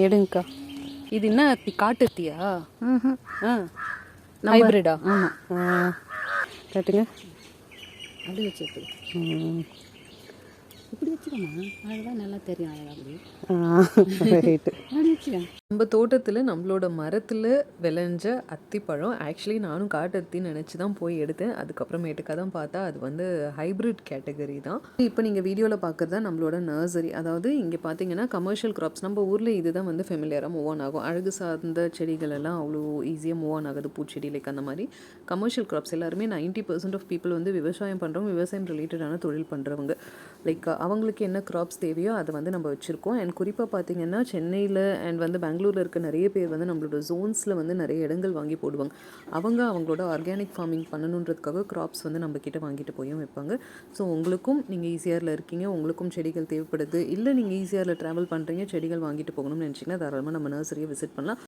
எடுங்கக்கா. இது என்ன அத்தி? காட்டு அத்தியா? ஆ, நம்ம ஹைப்ரிடா? ஆமாம். காட்டுங்க. அப்படி வச்சுட்டு இப்படி வச்சுக்கோமா, அதுதான் நல்லா தெரியும். அழகாக ரைட்டு. அப்படி வச்சுக்கேன். நம்ம தோட்டத்தில் நம்மளோட மரத்தில் விளைஞ்ச அத்திப்பழம். ஆக்சுவலி நானும் காட்டு அத்தின்னு நினச்சி தான் போய் எடுத்தேன். அதுக்கப்புறமேட்டுக்காக தான் பார்த்தா அது வந்து ஹைப்ரிட் கேட்டகரி தான். இப்போ நீங்கள் வீடியோவில் பார்க்குறது தான் நம்மளோட நர்சரி. அதாவது இங்கே பார்த்தீங்கன்னா கமர்ஷியல் கிராப்ஸ். நம்ம ஊரில் இதுதான் வந்து ஃபெமிலியராக மூவ் ஆன் ஆகும். அழகு சார்ந்த செடிகள் எல்லாம் அவ்வளோ ஈஸியாக மூவ் ஆன் ஆகுது. பூச்செடி லைக் அந்த மாதிரி கமர்ஷியல் கிராப்ஸ் எல்லாருமே 90% ஆஃப் பீப்புள் வந்து விவசாயம் பண்ணுறவங்க, விவசாயம் ரிலேட்டடான தொழில் பண்ணுறவங்க. லைக் அவங்களுக்கு என்ன கிராப்ஸ் தேவையோ அதை வந்து நம்ம வச்சுருக்கோம். அண்ட் குறிப்பாக பார்த்தீங்கன்னா சென்னையில் அண்ட் வந்து பெங்களூரில் இருக்க நிறைய பேர் வந்து நம்மளோட ஜோன்ஸில் வந்து நிறைய இடங்கள் வாங்கி போடுவாங்க. அவங்களோட ஆர்கானிக் ஃபார்மிங் பண்ணணுன்றதுக்காக கிராப்ஸ் வந்து நம்மக்கிட்ட வாங்கிட்டு போயும் வைப்பாங்க. ஸோ உங்களுக்கும் நீங்கள் ஈஸியாரில் இருக்கீங்க, உங்களுக்கும் செடிகள் தேவைப்படுது, இல்லை நீங்கள் ஈஸியாரில் ட்ராவல் பண்ணுறீங்க, செடிகள் வாங்கிட்டு போகணும்னு நினச்சிங்கன்னா தாராளமாக நம்ம நர்சரியை விசிட் பண்ணலாம்.